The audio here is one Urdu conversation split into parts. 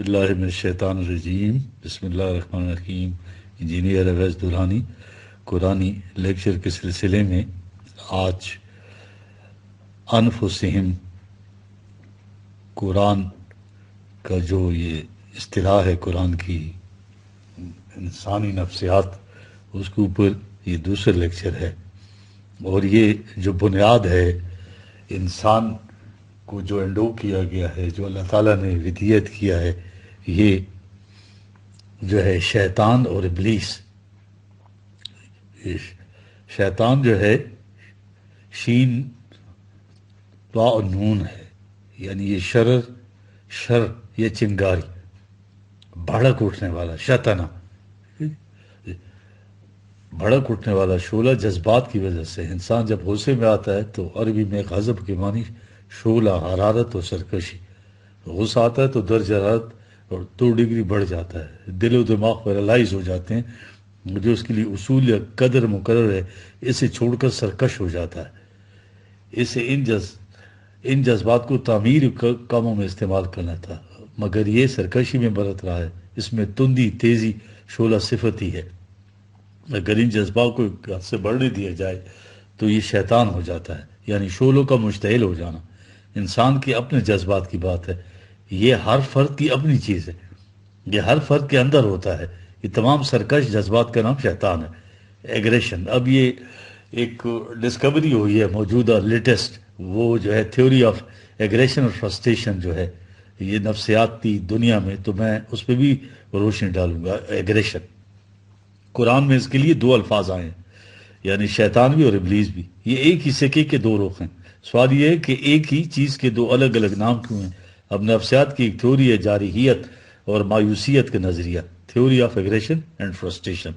باللہ من الشیطان الرجیم، بسم اللہ الرحمن الرحیم۔ انجینئر اویس درانی قرآنی لیکچر کے سلسلے میں آج انفسہم، قرآن کا جو یہ اصطلاح ہے قرآن کی، انسانی نفسیات، اس کے اوپر یہ دوسرا لیکچر ہے۔ اور یہ جو بنیاد ہے انسان کو جو انڈو کیا گیا ہے، جو اللہ تعالیٰ نے ودیت کیا ہے، یہ جو ہے شیطان اور ابلیس۔ یہ شیطان جو ہے شین با اور نون ہے، یعنی یہ شر یہ چنگاری، بھڑک اٹھنے والا شیطانہ، بھڑک اٹھنے والا شعلہ جذبات کی وجہ سے۔ انسان جب غصے میں آتا ہے تو عربی میں غضب کے معنی شعلہ، حرارت اور سرکشی۔ غصہ آتا ہے تو درجہ حرارت اور 2 ڈگری بڑھ جاتا ہے، دل و دماغ پیرالائز ہو جاتے ہیں۔ جو اس کے لیے اصول یا قدر مقرر ہے اسے چھوڑ کر سرکش ہو جاتا ہے۔ اسے ان جذبات کو تعمیر کاموں میں استعمال کرنا تھا، مگر یہ سرکشی میں برت رہا ہے۔ اس میں تندی، تیزی شعلہ صفت ہی ہے۔ اگر ان جذبات کو حد سے بڑھنے دیا جائے تو یہ شیطان ہو جاتا ہے، یعنی شعلوں کا مشتعل ہو جانا۔ انسان کے اپنے جذبات کی بات ہے، یہ ہر فرد کی اپنی چیز ہے، یہ ہر فرد کے اندر ہوتا ہے۔ یہ تمام سرکش جذبات کا نام شیطان ہے۔ ایگریشن، اب یہ ایک ڈسکوری ہوئی ہے موجودہ لیٹسٹ، وہ جو ہے تھیوری آف ایگریشن اور فرسٹریشن جو ہے یہ نفسیاتی دنیا میں، تو میں اس پہ بھی روشنی ڈالوں گا۔ ایگریشن، قرآن میں اس کے لیے 2 الفاظ آئے ہیں، یعنی شیطان بھی اور ابلیس بھی۔ یہ ایک ہی سکے کے 2 رخ ہیں۔ سوال یہ ہے کہ ایک ہی چیز کے 2 الگ الگ نام کیوں ہیں؟ اب نفسیات کی ایک تھیوری ہے جارحیت اور مایوسیت کا نظریہ، theory of aggression and frustration.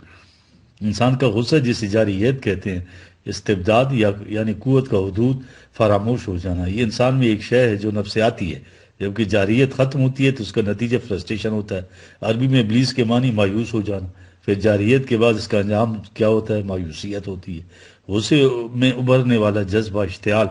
انسان کا غصہ جسے جارحیت کہتے ہیں، استبداد یعنی قوت کا حدود فراموش ہو جانا، یہ انسان میں ایک شے ہے جو نفسیاتی ہے۔ جبکہ جارحیت ختم ہوتی ہے تو اس کا نتیجہ فرسٹریشن ہوتا ہے۔ عربی میں ابلیس کے معنی مایوس ہو جانا، پھر جارحیت کے بعد اس کا انجام کیا ہوتا ہے؟ مایوسیت ہوتی ہے۔ غصے میں ابھرنے والا جذبہ اشتعال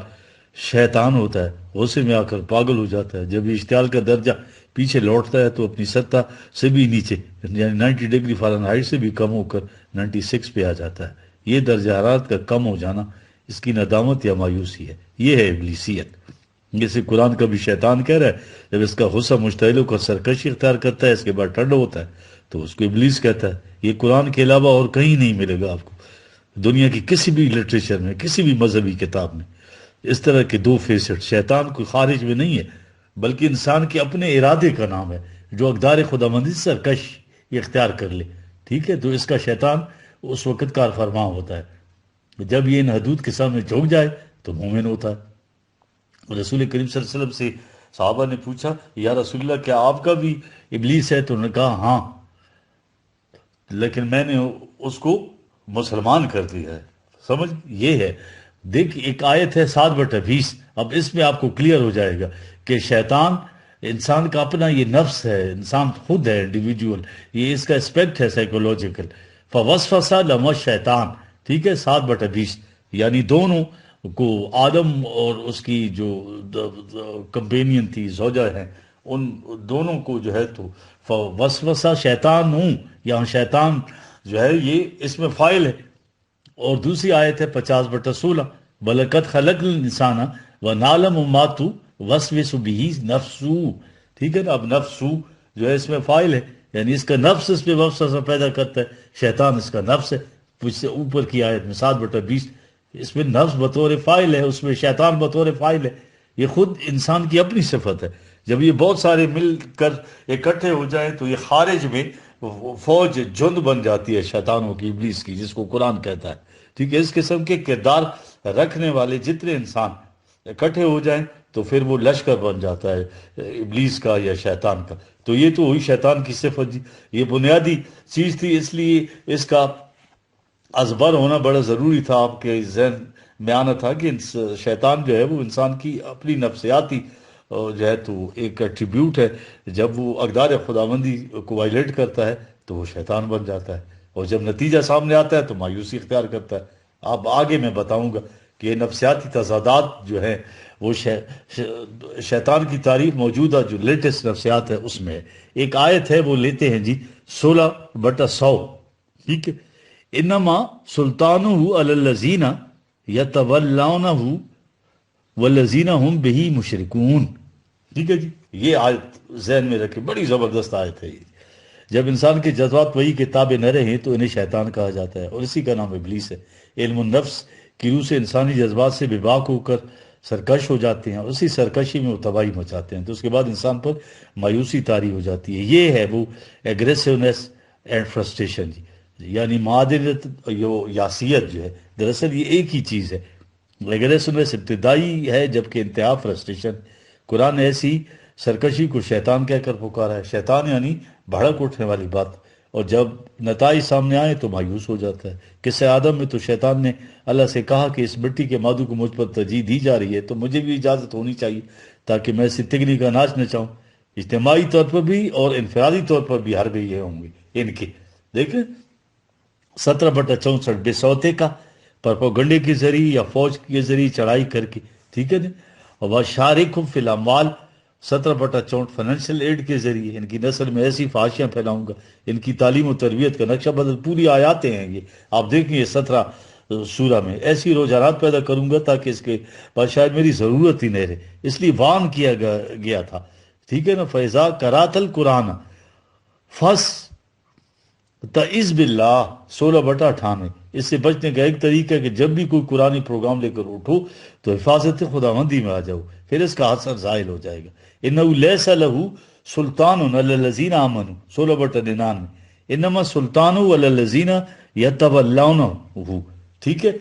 شیطان ہوتا ہے، غصے میں آ کر پاگل ہو جاتا ہے۔ جب یہ اشتعال کا درجہ پیچھے لوٹتا ہے تو اپنی سطح سے بھی نیچے، یعنی 90 ڈگری فارنہائٹ سے بھی کم ہو کر 96 پہ آ جاتا ہے۔ یہ درجہ حرارت کا کم ہو جانا اس کی ندامت یا مایوسی ہے، یہ ہے ابلیسیت۔ جیسے قرآن کا بھی شیطان کہہ رہا ہے، جب اس کا غصہ مشتعل ہو کر سرکشی اختیار کرتا ہے، اس کے بعد ٹھنڈا ہوتا ہے تو اس کو ابلیس کہتا ہے۔ یہ قرآن کے علاوہ اور کہیں نہیں ملے گا آپ کو، دنیا کی کسی بھی لٹریچر میں، کسی بھی مذہبی کتاب میں۔ اس طرح کے 2 فیسٹ، شیطان کوئی خارج میں نہیں ہے بلکہ انسان کے اپنے ارادے کا نام ہے، جو اقدار خداوندی سے سرکش اختیار کر لے، ٹھیک ہے؟ تو اس کا شیطان اس وقت کار فرما ہوتا ہے جب یہ ان حدود کے سامنے جھک جائے تو مومن ہوتا ہے۔ رسول کریم صلی اللہ علیہ وسلم سے صحابہ نے پوچھا، یا رسول اللہ کیا آپ کا بھی ابلیس ہے؟ تو انہوں نے کہا ہاں، لیکن میں نے اس کو مسلمان کر دیا ہے۔ سمجھ یہ ہے۔ دیکھ، ایک آیت ہے 7/20، اب اس میں آپ کو کلیئر ہو جائے گا کہ شیطان انسان کا اپنا یہ نفس ہے، انسان خود ہے، انڈیویجول، یہ اس کا اسپیکٹ ہے سائیکولوجیکل۔ فوسوس لہما الشیطان، ٹھیک ہے، 7/20، یعنی دونوں کو، آدم اور اس کی جو کمپینین تھی، زوجہ ہیں، ان دونوں کو جو ہے تو وسوسہ شیطان ہوں، یہاں شیطان جو ہے یہ اس میں فاعل ہے۔ اور دوسری آیت ہے 50/16، بَلَقَدْ خَلَقْنَا الْإِنسَانَ وَنَعْلَمُ مَا تُوَسْوِسُ بِهِ نَفْسُهُ، ٹھیک ہے نا؟ اب نفسو جو ہے اس میں فاعل ہے، یعنی اس کا نفس اس پہ وسوسہ پیدا کرتا ہے، شیطان اس کا نفس ہے۔ مجھ سے اوپر کی آیت میں 7/20، اس میں نفس بطور فاعل ہے، اس میں شیطان بطور فاعل ہے۔ یہ خود انسان کی اپنی صفت ہے۔ جب یہ بہت سارے مل کر اکٹھے ہو جائیں تو یہ خارج میں فوج، جند بن جاتی ہے شیطانوں کی، ابلیس کی، جس کو قرآن کہتا ہے، ٹھیک ہے؟ اس قسم کے کردار رکھنے والے جتنے انسان اکٹھے ہو جائیں تو پھر وہ لشکر بن جاتا ہے ابلیس کا یا شیطان کا۔ تو یہ تو ہوئی شیطان کی صفت جی، یہ بنیادی چیز تھی، اس لیے اس کا ازبر ہونا بڑا ضروری تھا۔ آپ کے ذہن میں آنا تھا کہ شیطان جو ہے وہ انسان کی اپنی نفسیاتی جو ہے تو ایک ایٹریبیوٹ ہے۔ جب وہ اقدار خداوندی کو وائلیٹ کرتا ہے تو وہ شیطان بن جاتا ہے، اور جب نتیجہ سامنے آتا ہے تو مایوسی اختیار کرتا ہے۔ اب آگے میں بتاؤں گا کہ یہ نفسیاتی تضادات جو ہیں وہ شیطان کی تعریف موجودہ جو لیٹسٹ نفسیات ہے اس میں ہے. ایک آیت ہے وہ لیتے ہیں جی 16/100. ٹھیک ہے. انما سلطانہ علی الذین یتولونہ والذین ہم بہ مشرکون. ٹھیک ہے جی. یہ آیت ذہن میں رکھے, بڑی زبردست آیت ہے یہ. جب انسان کے جذبات وہی کے تابع نہ رہیں تو انہیں شیطان کہا جاتا ہے, اور اسی کا نام ابلیس ہے. علم النفس کی روح سے انسانی جذبات سے بے باک ہو کر سرکش ہو جاتے ہیں, اور اسی سرکشی میں وہ تباہی مچاتے ہیں. تو اس کے بعد انسان پر مایوسی طاری ہو جاتی ہے. یہ ہے وہ ایگریسونیس اینڈ فرسٹریشن جی, یعنی معادنت یاسیت جو ہے, دراصل یہ ایک ہی چیز ہے. ایگریسونیس ابتدائی ہے جبکہ انتہا فرسٹریشن. قرآن نے ایسی سرکشی کو شیطان کہہ کر پکارا ہے. شیطان یعنی بھڑک اٹھنے والی بات, اور جب نتائج سامنے آئے تو مایوس ہو جاتا ہے. قصہ آدم میں تو شیطان نے اللہ سے کہا کہ اس مٹی کے مادو کو مجھ پر ترجیح دی جا رہی ہے تو مجھے بھی اجازت ہونی چاہیے تاکہ میں اسے تگنی کا ناچ نچاؤں. اجتماعی طور پر بھی اور انفرادی طور پر بھی حربے یہ ہوں گے ان کے. دیکھیں 17/64 بے سوتے کا پروپیگنڈے کے ذریعے یا فوج کے ذریعے چڑھائی کر کے. ٹھیک ہے نا. اور وَشَارِكْهُمْ فِي الْأَمْوَالِ 17/64 فائنینشیل ایڈ کے ذریعے ان کی نسل میں ایسی فحاشیاں پھیلاؤں گا, ان کی تعلیم و تربیت کا نقشہ بدل. پوری آیاتیں ہیں یہ, آپ دیکھیں یہ 17 سورہ میں. ایسی رجحانات پیدا کروں گا تاکہ اس کے بعد شاید میری ضرورت ہی نہیں رہے, اس لیے وان کیا گیا تھا. ٹھیک ہے نا. فَإِذَا قَرَأْتَ الْقُرْآنَ فَاسْتَعِذْ بِاللَّهِ 16/98. اس سے بچنے کا ایک طریقہ ہے کہ جب بھی کوئی قرآنی پروگرام لے کر اٹھو تو حفاظت خداوندی میں آ جاؤ, پھر اس کا اثر زائل ہو جائے گا. اِنَّهُ لَيْسَ لَهُ سُلْطَانٌ عَلَى الَّذِينَ آمَنُوا 16/99. اِنَّمَا السُّلْطَانُ عَلَى الَّذِينَ يَتَوَلَّوْنَهُ. ٹھیک ہے.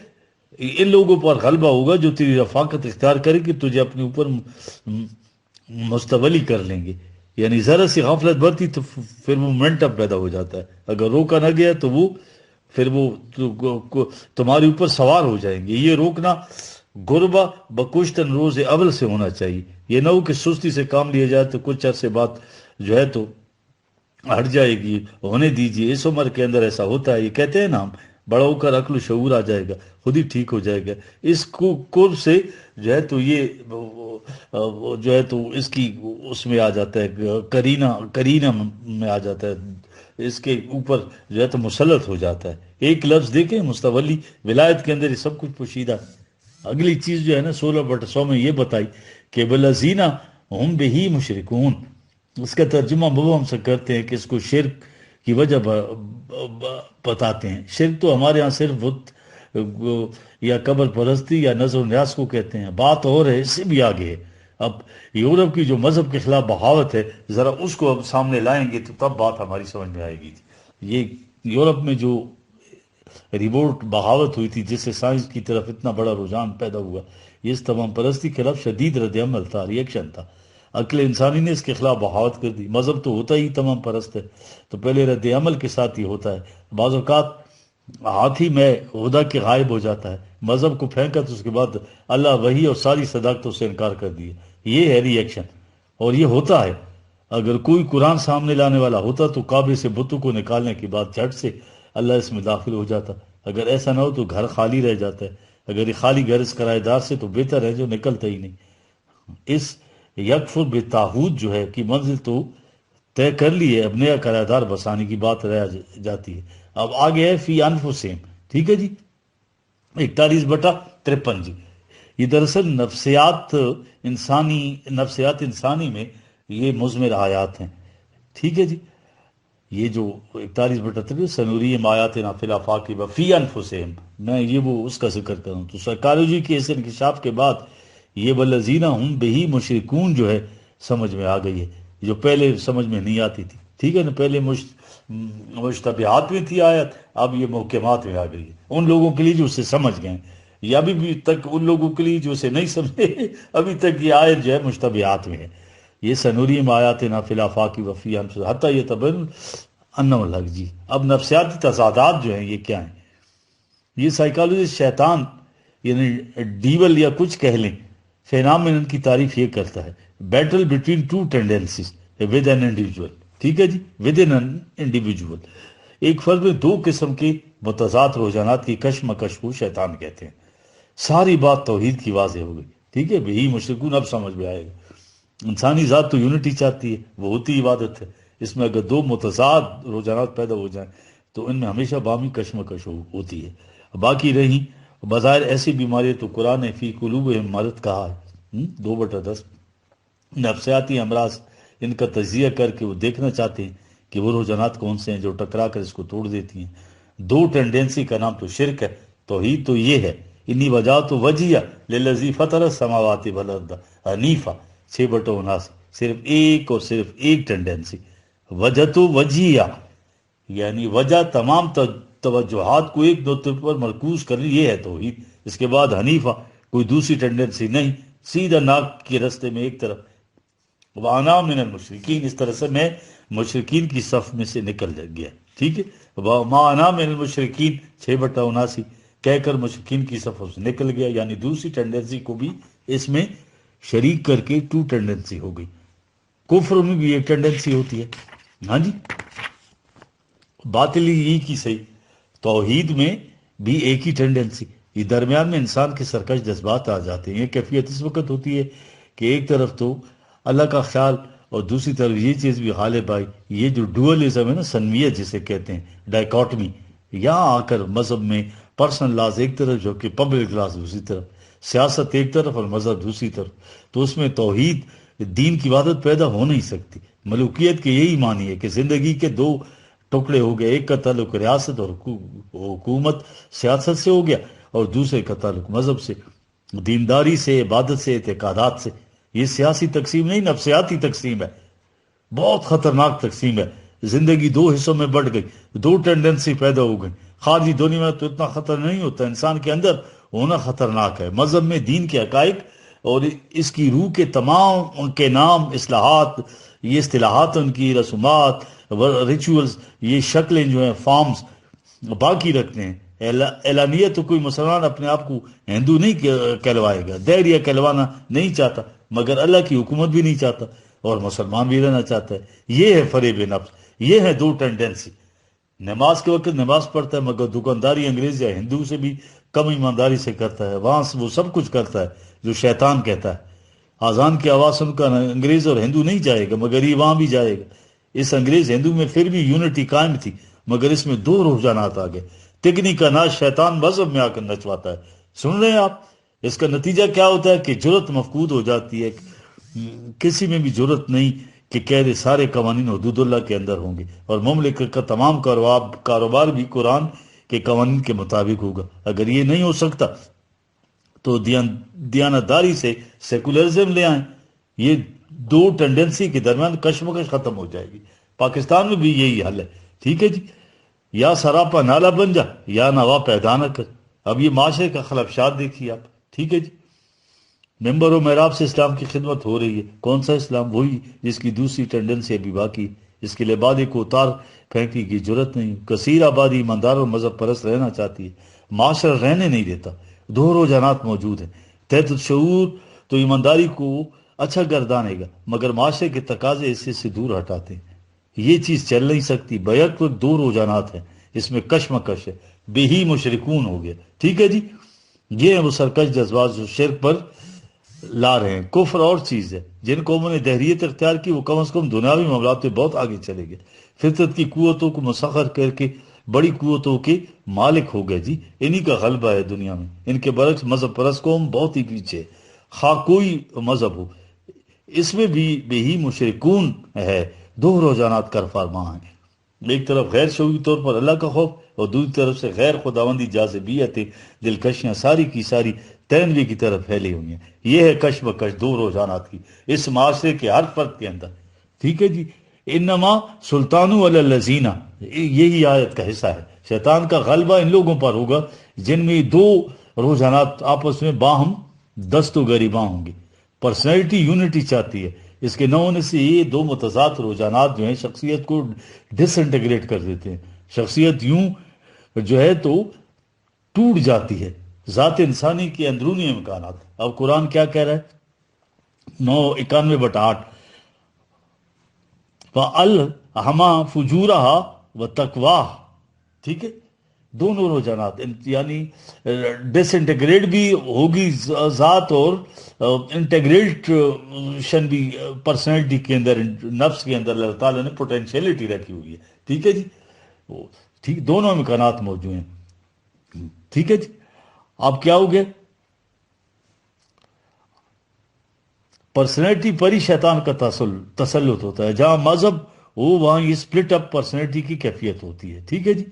ان لوگوں پر غلبہ ہوگا جو تیری رفاقت اختیار کرے کہ تجھے اپنے اوپر مستولی کر لیں گے. یعنی ذرا سی غفلت برتی تو پھر وہ مومنٹم پیدا ہو جاتا ہے. اگر روکا نہ گیا تو وہ پھر وہ تمہارے اوپر سوار ہو جائیں گے. یہ روکنا غربہ بکشتن روز اول سے ہونا چاہیے. یہ نہ ہو کہ سستی سے کام لیا جائے تو کچھ عرصے بعد جو ہے تو ہٹ جائے گی. ہونے دیجیے, اس عمر کے اندر ایسا ہوتا ہے. یہ کہتے ہیں نا ہم, بڑا ہو کر عقل و شعور آ جائے گا, خود ہی ٹھیک ہو جائے گا. اس کو قرب سے جو ہے تو یہ جو ہے تو اس کی اس میں آ جاتا ہے, کرینہ میں آ جاتا ہے, اس کے اوپر جو ہے تو مسلط ہو جاتا ہے. ایک لفظ دیکھیں مستولی, ولایت کے اندر یہ سب کچھ پوشیدہ ہے. اگلی چیز جو ہے نا 16/100 میں یہ بتائی کہ بلزینہ ہم بہی مشرکون. اس کا ترجمہ وہ ہم سے کرتے ہیں کہ اس کو شرک کی وجہ بتاتے ہیں. شرک تو ہمارے ہاں صرف بت یا قبر پرستی یا نظر و نیاز کو کہتے ہیں. بات اور ہے, اس سے بھی آگے ہے. اب یورپ کی جو مذہب کے خلاف بغاوت ہے, ذرا اس کو اب سامنے لائیں گے تو تب بات ہماری سمجھ میں آئے گی. یہ یورپ میں جو ریوولٹ بغاوت ہوئی تھی جس سے سائنس کی طرف اتنا بڑا رجحان پیدا ہوا, یہ اس تمام پرستی کے خلاف شدید رد عمل تھا, ریئیکشن تھا. عقل انسانی نے اس کے خلاف بغاوت کر دی. مذہب تو ہوتا ہی تمام پرست ہے, تو پہلے رد عمل کے ساتھ ہی ہوتا ہے. بعض اوقات ہاتھی میں خدا کے غائب ہو جاتا ہے, مذہب کو پھینکا تو اس کے بعد اللہ وحی اور ساری صداقتوں سے انکار کر دیا. یہ ہے ریئیکشن, اور یہ ہوتا ہے. اگر کوئی قرآن سامنے لانے والا ہوتا تو کعبے سے بتوں کو نکالنے کے بعد جھٹ سے اللہ اس میں داخل ہو جاتا. اگر ایسا نہ ہو تو گھر خالی رہ جاتا ہے. اگر یہ خالی گھر اس کرایہ دار سے تو بہتر ہے جو نکلتا ہی نہیں. اس یکفر بتاغوت جو ہے کہ منزل تو طے کر لی ہے, اب نیا کرایہ دار بسانے کی بات رہ جاتی ہے. اب آگے ہے فی انفسہم. ٹھیک ہے جی 41/53 جی. یہ دراصل نفسیات انسانی میں یہ مضمر آیات ہیں. ٹھیک ہے جی. یہ جو 41/53 سنوریم آیاتنا فی الآفاق وفی انفسہم, میں یہ وہ اس کا ذکر کروں تو سائیکالوجی کے اس انکشاف کے بعد یہ والذین ہم بہی مشرکون جو ہے سمجھ میں آ گئی ہے, جو پہلے سمجھ میں نہیں آتی تھی. ٹھیک ہے نا. پہلے مشتبہات میں تھی آیت, اب یہ محکمات میں آ گئی ہے. ان لوگوں کے لیے جو اسے سمجھ گئے, یا ابھی بھی تک ان لوگوں کے لیے جو اسے نہیں سمجھے ابھی تک یہ آیت جو ہے مشتبہات میں ہے. یہ سنوریم آیاتنا فی الآفاق وفی انفسہم حتی یتبین انہ الحق جی. اب نفسیاتی تضادات جو ہیں یہ کیا ہیں؟ یہ سائیکالوجسٹ شیطان یعنی ڈیول یا کچھ کہہ لیں فینامنن کی تعریف یہ کرتا ہے, battle between two tendencies with an individual. ٹھیک ہے جی, ود ان انڈیویجول. ایک فرد میں دو قسم کے متضاد رجحانات کی کشمکش کو شیطان کہتے ہیں. ساری بات توحید کی واضح ہو گئی. ٹھیک ہے، بہی مشرکون اب سمجھ میں آئے گا۔ انسانی ذات تو یونٹی چاہتی ہے، وہ ہوتی عبادت ہے۔ اس میں اگر دو متضاد رجحانات پیدا ہو جائیں تو ان میں ہمیشہ باہمی کشمکش ہوتی ہے۔ باقی رہی بظاہر ایسی بیماری تو قرآن نے فی قلوبہم مرض کہا ہے، 2/10۔ نفسیاتی امراض، ان کا تجزیہ کر کے وہ دیکھنا چاہتے ہیں کہ وہ رجحانات کون سے ہیں جو ٹکرا کر اس کو توڑ دیتی ہیں۔ دو ٹینڈنسی کا نام تو شرک ہے، توحید تو یہ ہے، انی وجہ تو وجیہ للذی فطر السماوات والارض حنیفہ، 6/79۔ صرف ایک اور صرف ایک ٹینڈنسی، وجہ تو وجیہ، یعنی وجہ تمام توجہات کو ایک نقطے پر مرکوز کرنی، یہ ہے توحید۔ اس کے بعد حنیفہ، کوئی دوسری ٹینڈنسی نہیں، سیدھا ناک کے رستے میں ایک طرف۔ وَأَنَا مِنَ الْمُشْرِكِينَ، اس طرح سے میں مشرکین کی صف میں سے نکل گیا، ٹھیک ہے۔ وَمَا أَنَا مِنَ الْمُشْرِكِينَ، 6/79، کہہ کر مشرکین کی صف سے نکل گیا، یعنی دوسری ٹینڈنسی کو بھی اس میں شریک کر کے ٹو ٹینڈنسی ہو گئی۔ کفر میں بھی ایک ٹینڈنسی ہوتی ہے، ہاں جی، باطل ہی کی صحیح، توحید میں بھی ایک ہی ٹینڈنسی۔ یہ درمیان میں انسان کے سرکش جذبات آ جاتے ہیں۔ یہ کیفیت اس وقت ہوتی ہے کہ ایک طرف تو اللہ کا خیال اور دوسری طرف یہ چیز بھی غالب آئی۔ یہ جو ڈوئلزم ہے نا، سنویت جسے کہتے ہیں، ڈائیکاٹمی، یہاں آ کر مذہب میں پرسنل لاز ایک طرف جو کہ پبلک لاز دوسری طرف، سیاست ایک طرف اور مذہب دوسری طرف، تو اس میں توحید دین کی عبادت پیدا ہو نہیں سکتی۔ ملوکیت کے یہی معنی ہے کہ زندگی کے دو ٹکڑے ہو گئے، ایک کا تعلق ریاست اور حکومت سیاست سے ہو گیا، اور دوسرے کا تعلق مذہب سے، دینداری سے، عبادت سے، اعتقادات سے۔ یہ سیاسی تقسیم نہیں، نفسیاتی تقسیم ہے، بہت خطرناک تقسیم ہے۔ زندگی دو حصوں میں بٹ گئی، دو ٹینڈنسی پیدا ہو گئی۔ خارجی دنیا میں تو اتنا خطر نہیں ہوتا، انسان کے اندر ہونا خطرناک ہے۔ مذہب میں دین کے حقائق اور اس کی روح کے تمام ان کے نام، اصلاحات، یہ اصطلاحات، ان کی رسومات، ریچولز، یہ شکلیں جو ہیں، فارمز باقی رکھتے ہیں۔ اعلانیہ تو کوئی مسلمان اپنے آپ کو ہندو نہیں کہلوائے گا، دہریہ کہلوانا نہیں چاہتا، مگر اللہ کی حکومت بھی نہیں چاہتا اور مسلمان بھی رہنا چاہتا ہے۔ یہ ہے فریب نفس، یہ ہے دو ٹینڈنسی۔ نماز کے وقت نماز پڑھتا ہے مگر دکانداری انگریز یا ہندو سے بھی کم ایمانداری سے کرتا ہے، وہاں سے وہ سب کچھ کرتا ہے جو شیطان کہتا ہے۔ اذان کی آواز سن کر انگریز اور ہندو نہیں جائے گا، مگر یہ وہاں بھی جائے گا۔ اس انگریز ہندو میں پھر بھی یونٹی قائم تھی، مگر اس میں دو رجحانات آ گئے۔ تکنی کا ناچ شیطان مذہب میں آ کر نچواتا ہے، سن رہے ہیں آپ؟ اس کا نتیجہ کیا ہوتا ہے کہ جرت مفقود ہو جاتی ہے، کسی میں بھی جرت نہیں کہ کہہ دے سارے قوانین حدود اللہ کے اندر ہوں گے، اور مملکت کا تمام کاروبار بھی قرآن کے قوانین کے مطابق ہوگا۔ اگر یہ نہیں ہو سکتا تو دیانتداری سے سیکولرزم لے آئیں، یہ دو ٹینڈنسی کے درمیان کشمکش ختم ہو جائے گی۔ پاکستان میں بھی یہی حل ہے، ٹھیک ہے جی، یا سراپا نالا بن جا یا نوا پیدا نہ کر۔ اب یہ معاشرے کا خلفشات دیکھیے آپ، ٹھیک ہے جی، ممبر و محراب سے اسلام کی خدمت ہو رہی ہے، کون سا اسلام؟ وہی جس کی دوسری ٹینڈنسی ابھی باقی، اس کے لبادے کو اتار پھینکنے کی جرت نہیں۔ کثیر آبادی ایماندار اور مذہب پرست رہنا چاہتی ہے، معاشرہ رہنے نہیں دیتا، دو رجحانات موجود ہیں۔ تحت الشعور تو ایمانداری کو اچھا گردانے گا، مگر معاشرے کے تقاضے اسے سے دور ہٹاتے ہیں۔ یہ چیز چل نہیں سکتی، بیک وقت دو رجحانات ہیں، اس میں کشمکش ہے، بے ہی مشرکون ہو گیا، ٹھیک ہے جی۔ یہ ہیں وہ سرکش جذبات جو شرک پر لا رہے ہیں۔ کفر اور چیز ہے، جن قوموں نے دہریت اختیار کی وہ کم از کم دنیاوی معاملات میں بہت آگے چلے گئے، فطرت کی قوتوں کو مسخر کر کے بڑی قوتوں کے مالک ہو گئے جی، انہی کا غلبہ ہے دنیا میں۔ ان کے برعکس مذہب پرست قوم بہت ہی پیچھے ہے، خواہ کوئی مذہب ہو، اس میں بھی بے ہی مشرکون ہے، دو رجحانات کر فرما ہیں۔ ایک طرف غیر شعوری طور پر اللہ کا خوف اور دوسری طرف سے غیر خداوندی جاذبیت دلکشیاں ساری کی ساری تینوی کی طرف پھیلی ہوئی ہیں۔ یہ ہے کشمکش دو رجحانات کی اس معاشرے کے ہر فرد کے اندر، ٹھیک ہے جی۔ انما سلطان علی الذین، یہی آیت کا حصہ ہے، شیطان کا غلبہ ان لوگوں پر ہوگا جن میں دو رجحانات آپس میں باہم دست و گریباں ہوں گے۔ پرسنالٹی یونٹی چاہتی ہے، اس کے نہ ہونے سے یہ دو متضاد رجحانات جو ہیں شخصیت کو ڈس انٹیگریٹ کر دیتے ہیں، شخصیت یوں جو ہے تو ٹوٹ جاتی ہے۔ ذات انسانی کے اندرونی امکانات، اب قرآن کیا کہہ رہا ہے؟ 991/8، وَأَلْهَمَا فُجُورَهَا وَتَقْوَاهَا، ٹھیک ہے، دونوں رجحانات، یعنی ڈس انٹیگریٹ بھی ہوگی ذات اور انٹیگریشن بھی پرسنالٹی کے اندر، نفس کے اندر اللہ تعالیٰ نے پوٹینشیلٹی رکھی ہوئی ہے. ٹھیک ہے جی، ٹھیک، دونوں امکانات موجود ہیں. ٹھیک ہے جی. اب کیا ہو گیا؟ پرسنالٹی پر ہی شیطان کا تسلط ہوتا ہے. جہاں مذہب ہو وہاں یہ سپلٹ اپ پرسنالٹی کی کیفیت ہوتی ہے. ٹھیک ہے جی.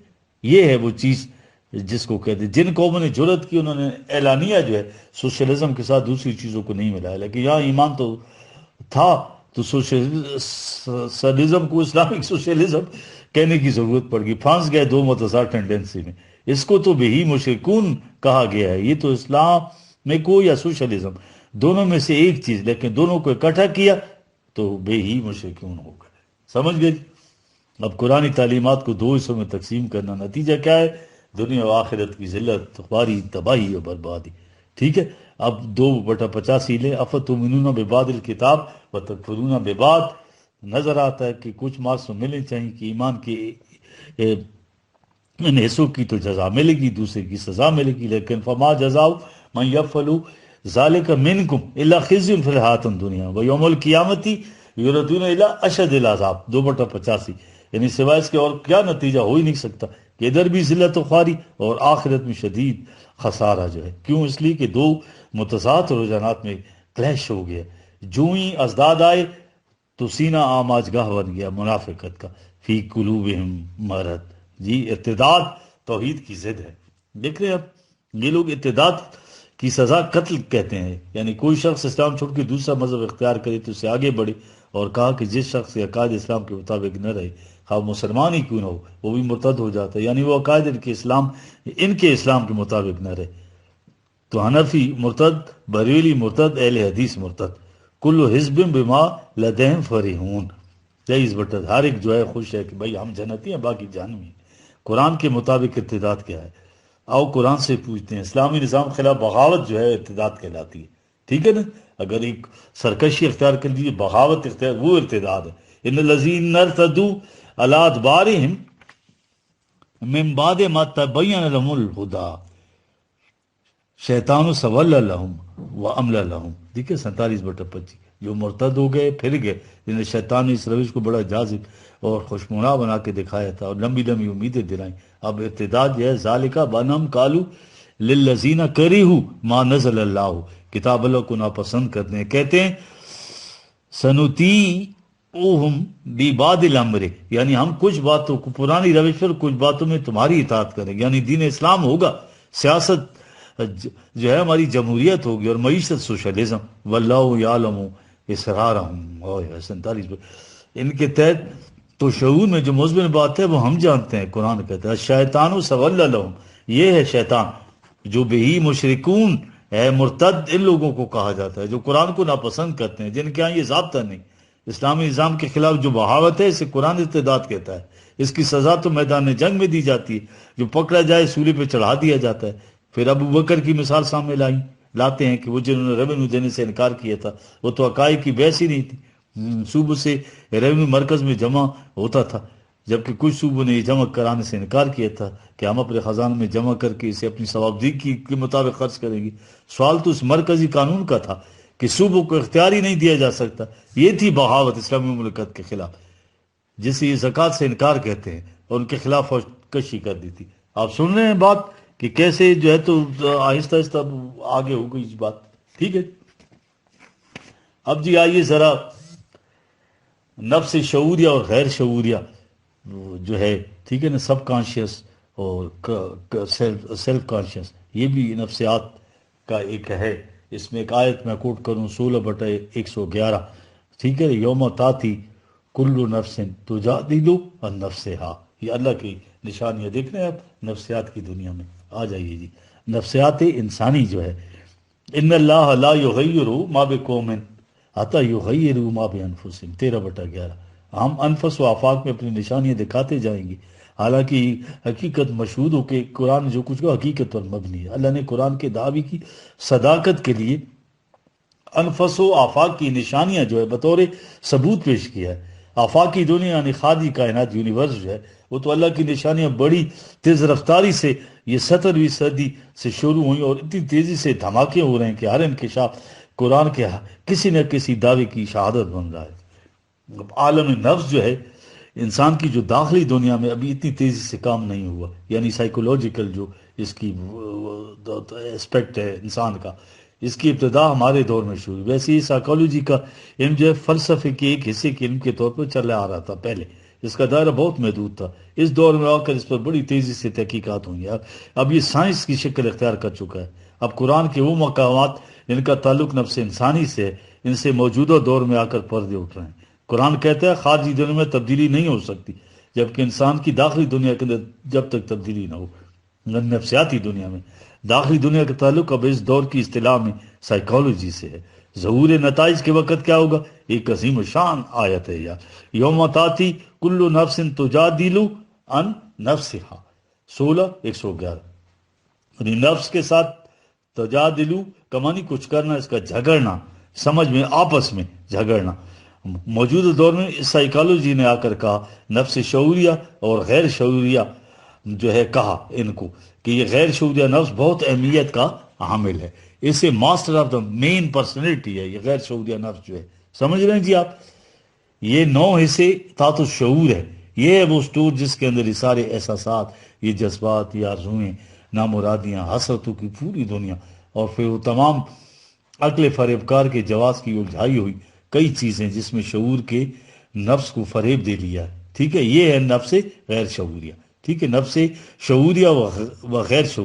یہ ہے وہ چیز جس کو کہتے ہیں. جن قوموں نے جرأت کی انہوں نے اعلانیہ جو ہے سوشلزم کے ساتھ دوسری چیزوں کو نہیں ملایا، لیکن یہاں ایمان تو تھا تو سوشلزم کو اسلامک سوشلزم کہنے کی ضرورت پڑ گئی. پھانس گئے دو متضاد ٹینڈنسی میں. اس کو تو بہی مشرکون کہا گیا ہے. یہ تو اسلام میں کو یا سوشلزم دونوں میں سے ایک چیز، لیکن دونوں کو اکٹھا کیا تو بے ہی مشرکون ہو گئے. سمجھ گئے؟ اب قرآن تعلیمات کو دو حصوں میں تقسیم کرنا، نتیجہ کیا ہے؟ دنیا و آخرت کی ذلت، خواری، تباہی اور بربادی. ٹھیک ہے. اب 2/85 لیں. افتؤمنون ببعض الکتاب وتکفرون ببعض. نظر آتا ہے کہ کچھ مارکس تو ملنے چاہیے کہ ایمان کے ان حصوں کی تو جزا ملے گی، دوسرے کی سزا ملے گی. لیکن فما جزاء من یفعل ذالک منکم الا خزی فی الحیاۃ الدنیا ویوم القیامۃ یردون الی اشد العذاب. 2/85. یعنی سوائے اس کے اور کیا نتیجہ ہو ہی نہیں سکتا کہ ادھر بھی ذلت و خواری اور آخرت میں شدید خسارہ جو ہے. کیوں؟ اس لیے کہ دو متضاد رجحانات میں کلیش ہو گیا. جو ہی ازداد آئے تو سینہ آماج گاہ بن گیا منافقت کا. فی قلوبہم مرض. جی، ارتداد توحید کی ضد ہے. دیکھ رہے ہیں اب یہ لوگ ارتداد کی سزا قتل کہتے ہیں. یعنی کوئی شخص اسلام چھوڑ کے دوسرا مذہب اختیار کرے تو اسے آگے بڑھے، اور کہا کہ جس شخص کے عقائد اسلام کے مطابق نہ رہے، خواہ مسلمان ہی کیوں نہ ہو، وہ بھی مرتد ہو جاتا ہے. یعنی وہ عقائد ان کے اسلام کے مطابق نہ رہے. تو حنفی مرتد، بریلی مرتد، اہل حدیث مرتد. کل حزب بما لدیہم فرحون. 23/، ہر ایک جو ہے خوش ہے کہ بھائی ہم جنتی ہیں، باقی جہنمی ہیں. قرآن کے مطابق ارتداد کیا ہے؟ آؤ قرآن سے پوچھتے ہیں. اسلامی نظام خلاف بغاوت جو ہے ارتداد کہلاتی ہے. ٹھیک ہے نا؟ اگر ایک سرکشی اختیار کر لیجیے، بغاوت اختیار، وہ ارتداد ہے. ان الذین ارتدوا علی ادبارہم من بعد ما تبین لهم الہدی شیطان سول لهم واملی لهم. دیکھیں 47/25. جو مرتد ہو گئے پھر گئے، جنہیں شیطان نے اس روش کو بڑا جاذب اور خوشمنا بنا کے دکھایا تھا اور لمبی لمبی امیدیں دلائیں. اب ارتداد جو ہے ذالکا بانہم قالوا للذین کرہوا ما نزل اللہ. کتاب اللہ کو ناپسند کرتے ہیں، کہتے ہیں سنطیعہم ببعض الامر، یعنی ہم کچھ باتوں کو پرانی روش پر کچھ باتوں میں تمہاری اطاعت کریں گے. یعنی دین اسلام ہوگا، سیاست جو ہے ہماری جمہوریت ہوگی اور معیشت سوشلزم. واللہ یعلم اسرارہم. 47. ان کے تحت تو شعور میں جو مثبت بات ہے وہ ہم جانتے ہیں. قرآن کہتا ہے شیطان سول لهم، یہ ہے شیطان جو بہی مشرکون ہے. مرتد ان لوگوں کو کہا جاتا ہے جو قرآن کو ناپسند کرتے ہیں، جن کے ہاں یہ ضابطہ نہیں. اسلامی نظام کے خلاف جو بغاوت ہے اسے قرآن ارتداد کہتا ہے. اس کی سزا تو میدان جنگ میں دی جاتی ہے. جو پکڑا جائے سولی پہ چڑھا دیا جاتا ہے. پھر ابو بکر کی مثال سامنے لاتے ہیں کہ وہ جنہوں نے ریونیو دینے سے انکار کیا تھا، وہ تو عقائد کی بحث ہی نہیں تھی. صوبوں سے ریونیو مرکز میں جمع ہوتا تھا، جبکہ کچھ صوبوں نے یہ جمع کرانے سے انکار کیا تھا کہ ہم اپنے خزانوں میں جمع کر کے اسے اپنی ثوابدیدگی کے مطابق خرچ کریں گے. سوال تو اس مرکزی قانون کا تھا کہ صوبوں کو اختیار ہی نہیں دیا جا سکتا. یہ تھی بغاوت اسلامی مملکت کے خلاف، جسے یہ زکوٰۃ سے انکار کہتے ہیں، اور ان کے خلاف فوج کشی کر دی تھی. آپ سن رہے ہیں بات کہ کیسے جو ہے تو آہستہ آہستہ آگے ہو گئی بات. ٹھیک ہے. اب جی آئیے ذرا نفس شعوریہ اور غیر شعوریہ جو ہے، ٹھیک ہے نا، سب کانشیس اور سیلف کانشیس، یہ بھی نفسیات کا ایک ہے. اس میں ایک آیت میں کوٹ کروں 16/111. ٹھیک ہے. یوم تاتی کل نفس تجادل عن نفسہا. یہ اللہ کی نشانیاں دیکھ رہے ہیں آپ نفسیات کی دنیا میں. آ جائیے جی. نفسیات انسانی جو ہے، ان اللہ لا یغیر ما بقوم حتی یغیروا ما بانفسہم. 13/11. ہم انفس و آفاق میں اپنی نشانیاں دکھاتے جائیں گے، حالانکہ حقیقت مشہود ہو کہ قرآن جو کچھ کو حقیقت پر مبنی ہے. اللہ نے قرآن کے دعوی کی صداقت کے لیے انفس و آفاق کی نشانیاں جو ہے بطور ثبوت پیش کیا ہے. آفاقی دنیا یعنی خالی کائنات یونیورس جو ہے وہ تو اللہ کی نشانیاں بڑی تیز رفتاری سے یہ 17ویں صدی سے شروع ہوئی اور اتنی تیزی سے دھماکے ہو رہے ہیں کہ ہر انکشاف قرآن کے کسی نہ کسی دعوے کی شہادت بن رہا ہے۔ عالم نفس جو ہے انسان کی جو داخلی دنیا میں ابھی اتنی تیزی سے کام نہیں ہوا، یعنی سائیکولوجیکل جو اس کی اسپیکٹ ہے انسان کا، اس کی ابتدا ہمارے دور میں شروع ہوئی۔ ویسے ہی سائیکالوجی کا علم جو ہے فلسفے کے ایک حصے کے علم کے طور پر چلا آ رہا تھا پہلے، اس کا دائرہ بہت محدود تھا۔ اس دور میں آ کر اس پر بڑی تیزی سے تحقیقات ہوئی ہیں، اب یہ سائنس کی شکل اختیار کر چکا ہے۔ اب قرآن کے وہ مقامات جن کا تعلق نفس انسانی سے ہے، ان سے موجودہ دور میں آ کر پردے اٹھ رہے ہیں۔ قرآن کہتا ہے خارجی دنیا میں تبدیلی نہیں ہو سکتی جبکہ انسان کی داخلی دنیا کے اندر جب تک تبدیلی نہ ہو، نفسیاتی دنیا میں داخلی دنیا کا تعلق اب اس دور کی اصطلاح میں سائیکالوجی سے ہے۔ ظہور نتائج کے وقت کیا ہوگا؟ ایک عظیم شان آیت ہے یار، یوم تاتی کلو نفس تجادل عن نفسہا، 16:111۔ یعنی نفس کے ساتھ تجادلو کا معنی کچھ کرنا، اس کا جھگڑنا، سمجھ میں آپس میں جھگڑنا۔ موجودہ دور میں اس سائیکالوجی نے آ کر کہا نفس شعوریہ اور غیر شعوریہ جو ہے کہا ان کو کہ یہ غیر شعوریہ نفس بہت اہمیت کا حامل ہے، اسے master of the main personality ہے یہ غیر شعوریہ نفس جو ہے، سمجھ رہے ہیں جی آپ؟ یہ 9 حصے تحت الشعور ہے، یہ ہے وہ اسٹور جس کے اندر یہ سارے احساسات، یہ جذبات، یہ آرزوئیں، نامرادیاں، حسرتوں کی پوری دنیا، اور پھر وہ تمام عقل فریبکار کے جواز کی الجھائی ہوئی کئی چیزیں جس میں شعور کے نفس کو فریب دے لیا ہے، ٹھیک ہے؟ یہ ہے نفس غیر شعوریہ، ٹھیک ہے؟ نفس شعوریہ و غیر شعوریہ۔